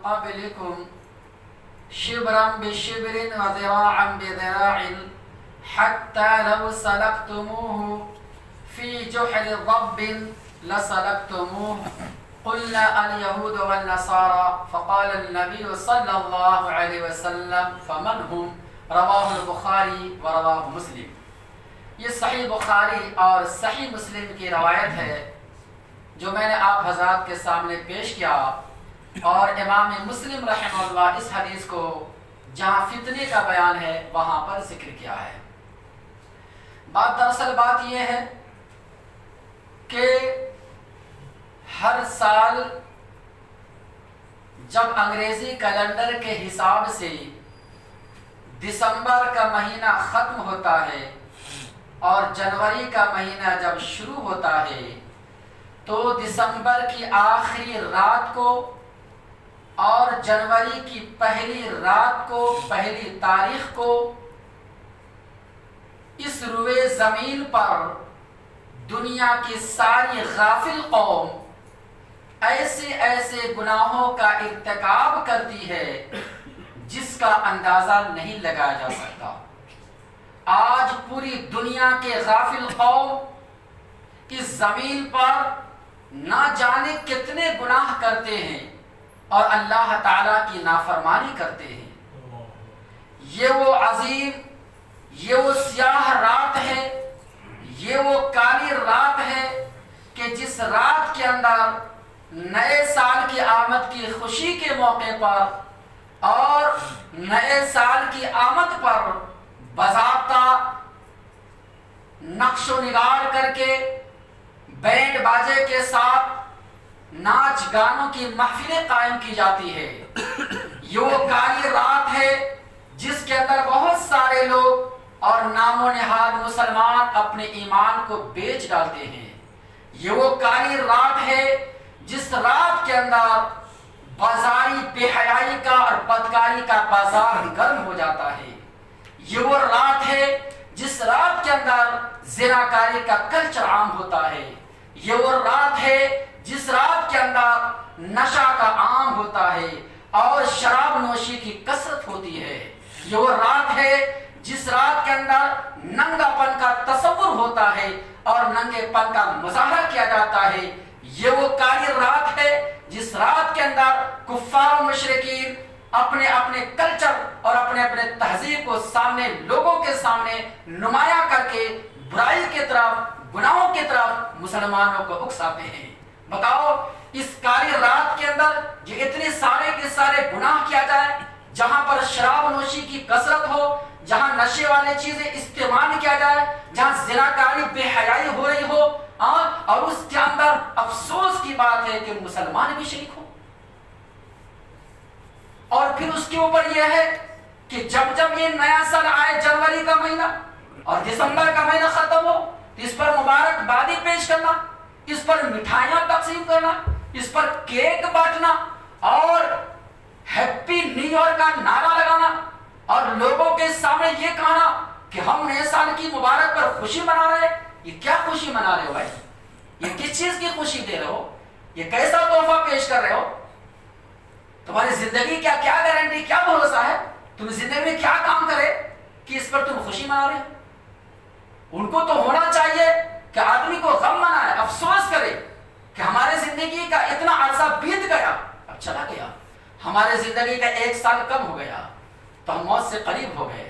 قبلكم شبرا بشبر وذراعا بذراع حتى لو سلكتموه في جحر ضب لسلكتموه قلنا اليهود والنصارى فقال النبي صلى الله عليه وسلم فمن هم رواہ البخاری و رواہ مسلم. یہ صحیح بخاری اور صحیح مسلم کی روایت ہے جو میں نے آپ حضرات کے سامنے پیش کیا، اور امام مسلم رحمہ اللہ اس حدیث کو جہاں فتنے کا بیان ہے وہاں پر ذکر کیا ہے. دراصل بات یہ ہے کہ ہر سال جب انگریزی کیلنڈر کے حساب سے دسمبر کا مہینہ ختم ہوتا ہے اور جنوری کا مہینہ جب شروع ہوتا ہے تو دسمبر کی آخری رات کو اور جنوری کی پہلی رات کو، پہلی تاریخ کو، اس روئے زمین پر دنیا کی ساری غافل قوم ایسے ایسے گناہوں کا ارتکاب کرتی ہے جس کا اندازہ نہیں لگایا جا سکتا. آج پوری دنیا کے غافل قوم اس زمین پر نہ جانے کتنے گناہ کرتے ہیں اور اللہ تعالیٰ کی نافرمانی کرتے ہیں. یہ وہ عظیم، یہ وہ سیاہ رات ہے، یہ وہ کالی رات ہے کہ جس رات کے اندر نئے سال کی آمد کی خوشی کے موقع پر اور نئے سال کی آمد پر باضابطہ نقش و نگار کر کے بینڈ باجے کے ساتھ ناچ گانوں کی محفلیں قائم کی جاتی ہے. یہ وہ کالی رات ہے جس کے اندر بہت سارے لوگ اور نام و نہاد مسلمان اپنے ایمان کو بیچ ڈالتے ہیں. یہ وہ کالی رات ہے جس رات کے اندر بازاری بے حیائی کا اور بدکاری کا بازار گرم ہو جاتا ہے. یہ وہ رات ہے جس رات کے اندر زناکاری کا کلچر عام ہوتا ہے. یہ وہ رات ہے جس رات کے اندر نشہ کا عام ہوتا ہے اور شراب نوشی کی کثرت ہوتی ہے. یہ وہ رات ہے جس رات کے اندر ننگا پن کا تصور ہوتا ہے اور ننگے پن کا مظاہرہ کیا جاتا ہے. یہ وہ کالی رات ہے جس رات کے اندر کفار و مشرکین اپنے اپنے کلچر اور اپنے اپنے تہذیب کو سامنے لوگوں کے سامنے نمایاں کر کے برائی کی طرف، گناہوں کی طرف مسلمانوں کو اکساتے ہیں. بتاؤ اس کالی رات کے اندر یہ اتنے سارے کے سارے گناہ کیا جائے، جہاں پر شراب نوشی کی کثرت ہو، جہاں نشے والی چیزیں استعمال کیا جائے، جہاں زناکاری بے حیائی ہو رہی ہو، اور اس کے اندر افسوس کی بات ہے کہ مسلمان بھی شریک ہو. اور پھر اس کے اوپر یہ ہے کہ جب یہ نیا سال آئے، جنوری کا مہینہ اور دسمبر کا مہینہ ختم ہو، تو اس پر مبارکبادی پیش کرنا، اس پر مٹھائیاں تقسیم کرنا، اس پر کیک بانٹنا اور ہیپی نیو ایئر کا نعرہ لگانا اور لوگوں کے سامنے یہ کہنا کہ ہم نئے سال کی مبارک پر خوشی منا رہے ہیں. یہ کیا خوشی منا رہے ہو بھائی؟ یہ کس چیز کی خوشی دے رہے ہو؟ یہ کیسا تحفہ پیش کر رہے ہو؟ تمہاری زندگی کیا گارنٹی، کیا بھروسہ ہے تم زندگی میں کیا کام کرے کہ اس پر تم خوشی منا رہے ہو؟ ان کو تو ہونا چاہیے کہ آدمی کو غم منائے، افسوس کرے کہ ہمارے زندگی کا اتنا عرصہ بیت گیا، اب چلا گیا. ہمارے زندگی کا 1 سال کم ہو گیا تو ہم موت سے قریب ہو گئے،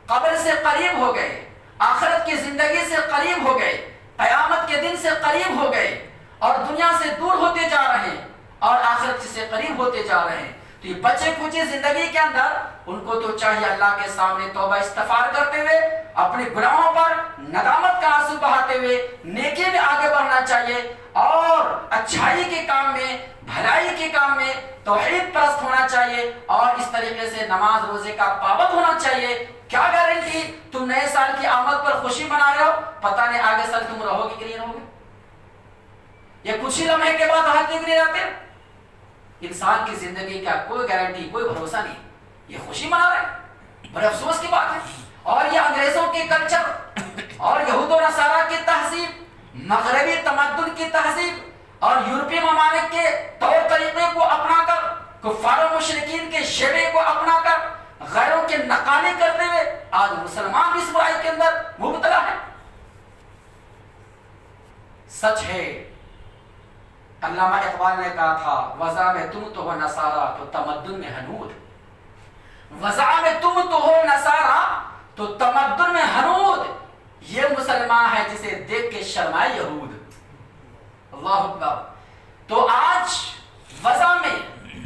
قبر سے قریب ہو گئے، آخرت کی زندگی سے قریب ہو گئے، قیامت کے دن سے قریب ہو گئے اور دنیا سے دور ہوتے جا رہے ہیں اور آخرت سے قریب ہوتے جا رہے ہیں. تو یہ بچے کچے زندگی کے اندر ان کو تو چاہیے اللہ کے سامنے توبہ استغفار کرتے ہوئے اپنے گناہوں پر ندامت کا آنسو بہاتے ہوئے نیکی میں آگے بڑھنا چاہیے اور اچھائی کے کام میں، بھلائی کے کام میں توحید پرست ہونا چاہیے اور اس طریقے سے نماز روزے کا پابند ہونا چاہیے. کیا گارنٹی تم نئے سال کی آمد پر خوشی منا رہے ہو، پتہ نہیں آگے سال تم رہو گے کہ نہیں رہو گے. یہ کچھ ہی لمحے کے بعد ہاتھ نکلے جاتے ہیں. انسان کی زندگی کا کوئی گارنٹی، کوئی بھروسہ نہیں. یہ خوشی منا رہے ہیں، بڑے افسوس کی بات ہے. اور یہ انگریزوں کے کلچر اور یہود و نصارہ کی تہذیب، مغربی تمدن کی تہذیب اور یورپی ممالک کے طور طریقے کو اپنا کر کفار و مشرکین کے شیوے کو اپنا کر غیروں کے نقالے کرتے ہوئے آج مسلمان بھی اس برائی کے اندر مبتلا ہے۔ سچ ہے، علامہ اقبال نے کہا تھا وضع میں تم تو ہو نصارا تو تمدن میں حنود، وضع میں تم تو ہو نصارا تو تمدن میں حنود، یہ مسلمان ہے جسے دیکھ کے شرمائے یہود۔ اللہ اکبر۔ تو آج وضع میں،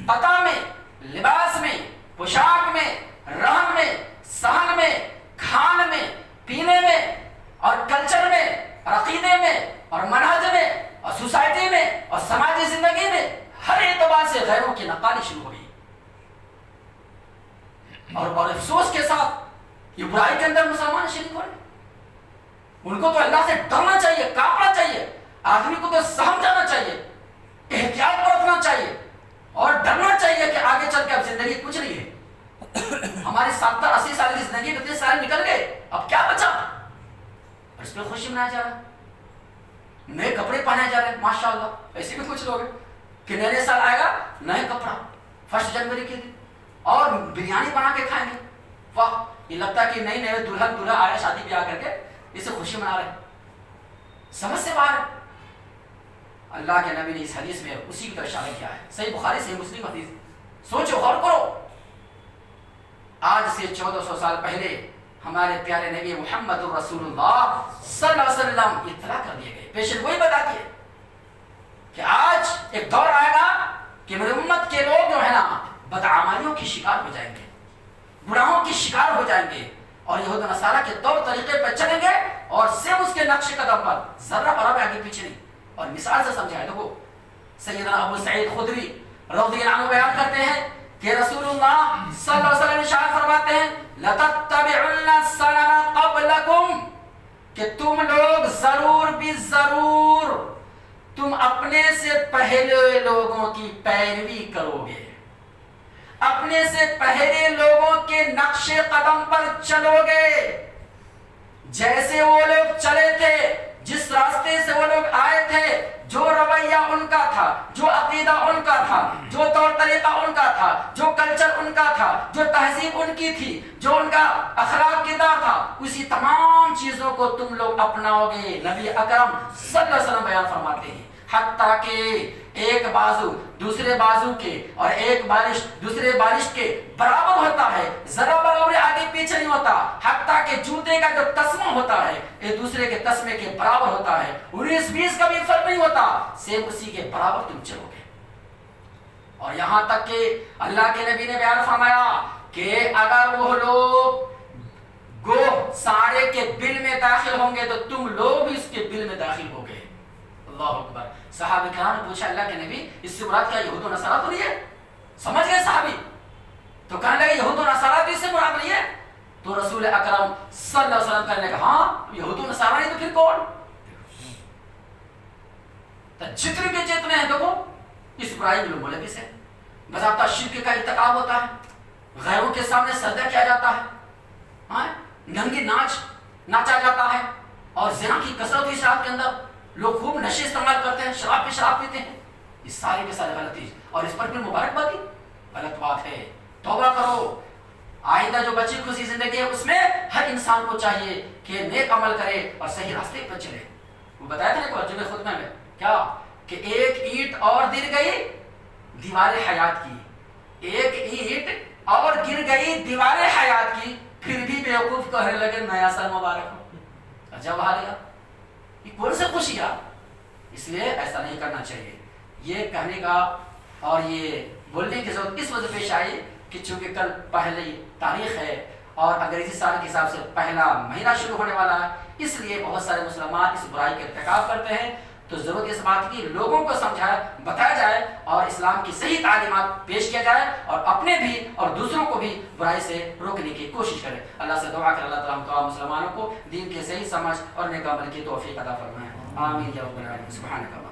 قطع میں، لباس میں، پوشاک میں، رہن میں، سہن میں، کھان میں، پینے میں اور کلچر میں اور عقیدے میں اور منہج میں اور سوسائٹی میں اور سماجی زندگی میں ہر اعتبار سے غیروں کی نقالی شروع ہو گئی، اور افسوس کے ساتھ یہ برائی کے اندر مسلمان شریک ہو رہے ہیں۔ ان کو تو اللہ سے ڈرنا چاہیے، کانپنا چاہیے، آدمی کو تو سہم جانا چاہیے، احتیاط برتنا چاہیے اور ڈرنا چاہیے کہ آگے چل کے اب زندگی کچھ نہیں ہے، ہماری 70-80 سال کی زندگی میں 30 سال نکل گئے، اب کیا بچا؟ اور اس پہ خوشی منایا جا رہا ہے، نئے کپڑے پہنے جا رہے ہیں، ماشاءاللہ۔ ایسے بھی کچھ لوگ ہیں کہ نئے سال آئے گا نئے کپڑا، 1 جنوری کے دن، اور بریانی بنا کے کھائیں گے، واہ، یہ لگتا ہے کہ نئے دلہا آیا شادی بیاہ کر کے، اسے خوشی منا رہے ہیں، سمجھ سے باہر ہے۔ اللہ کے نبی نے اس حدیث میں اسی کی طرف اشارہ کیا ہے، صحیح بخاری صحیح مسلم حدیث، سوچو غور کرو۔ آج سے 1400 سال پہلے ہمارے پیارے نبی محمد رسول اللہ صلی اللہ علیہ وسلم اطلاع کر دیے گئے، پیشن گوئی بتا دیے کہ آج ایک دور آئے گا کہ میری امت کے لوگ جو ہے نا بدعمالیوں کی شکار ہو جائیں گے، گناہوں کی شکار ہو جائیں گے، اور یہود و نصارہ کے طور طریقے پر چلیں گے، اور صرف اس کے نقش قدم پر ذرہ برابر آگے پیچھے نہیں۔ اور مثال سے سمجھائے، دیکھو سیدنا ابو سعید خدری رضی اللہ عنہ بیان کرتے ہیں کہ رسول اللہ صلی اللہ علیہ وسلم ارشاد فرماتے ہیں لَتَتَّبِعُنَّ السَّنَنَ قَبْلَكُمْ، کہ تم لوگ ضرور بھی ضرور تم اپنے سے پہلے لوگوں کی پیروی کرو گے، اپنے سے پہلے لوگوں کے نقش قدم پر چلو گے، جیسے وہ لوگ چلے تھے، جس راستے سے وہ لوگ آئے تھے، جو رویہ ان کا تھا، جو عقیدہ ان کا تھا، جو طور طریقہ ان کا تھا، جو کلچر ان کا تھا، جو تہذیب ان کی تھی، جو ان کا اخلاق کردار تھا، اسی تمام چیزوں کو تم لوگ اپناؤ گے۔ نبی اکرم صلی اللہ علیہ وسلم بیان فرماتے ہیں حتیٰ کہ ایک بازو دوسرے بازو کے اور ایک بالش دوسرے بالش کے برابر ہوتا ہے، ذرا برابر آگے پیچھے نہیں ہوتا، حتیٰ کہ جوتے کا جو تسمہ ہوتا ہے ایک دوسرے کے تسمے کے برابر ہوتا ہے، 19-20 کا بھی فرق نہیں ہوتا، سیم اسی کے برابر تم چلو گے۔ اور یہاں تک کہ اللہ کے نبی نے بیان فرمایا کہ اگر وہ لوگ گوہ ساڑے کے بل میں داخل ہوں گے تو تم لوگ بھی اس کے بل میں داخل ہو گے۔ اللہ اکبر۔ صحابہ کرام نے پوچھا اللہ کے نبی اس سے مراد کیا یہود و نصارہ تو نہیں ہے؟ سمجھ گئے صحابی، تو کہنے لگے یہود و نصارہ تو اس سے مراد نہیں ہے؟ تو رسول اکرم صلی اللہ علیہ وسلم کہنے لگے ہاں یہود و نصارہ نہیں تو پھر کون؟ تو جتنے کے جتنے ہیں دیکھو اس برائی میں لوگ ملوث ہیں، باضابطہ شرک کا ارتکاب ہوتا ہے، غیروں کے سامنے سجدہ کیا جاتا ہے، ننگی ناچ ناچا جاتا ہے، اور زنا کی کثرت ہوئی شراب کے اندر، لوگ خوب نشے استعمال کرتے ہیں، شراب پیتے ہیں، یہ سارے کے سارے غلطی، اور اس پر پھر مبارکبادی غلط بات ہے۔ توبہ کرو، آئندہ جو بچی خوشی زندگی ہے اس میں ہر انسان کو چاہیے کہ نیک عمل کرے اور صحیح راستے پر چلے۔ وہ بتایا تھا نا جمعہ خطبہ میں کیا کہ ایک اینٹ اور گر گئی دیوار حیات کی، ایک اینٹ اور گر گئی دیوار حیات کی، پھر بھی بیوقوف کہنے لگے نیا سال مبارک ہو۔ عجب حال ہے، یہ کون سے خوشی ہے؟ اس لیے ایسا نہیں کرنا چاہیے۔ یہ کہنے کا اور یہ بولنے کی ضرورت اس وجہ پیش آئی کہ چونکہ کل پہلی تاریخ ہے اور انگریزی سال کے حساب سے پہلا مہینہ شروع ہونے والا ہے، اس لیے بہت سارے مسلمان اس برائی کا ارتکاب کرتے ہیں، تو ضرورت اس بات کی لوگوں کو سمجھایا بتایا جائے اور اسلام کی صحیح تعلیمات پیش کیا جائے، اور اپنے بھی اور دوسروں کو بھی برائی سے روکنے کی کوشش کرے۔ اللہ سے دعا کر اللہ تعالیٰ تمام مسلمانوں کو دین کے صحیح سمجھ اور نیک عمل کی توفیق عطا فرمائے۔ آمین یا رب العالمین۔ سبحانک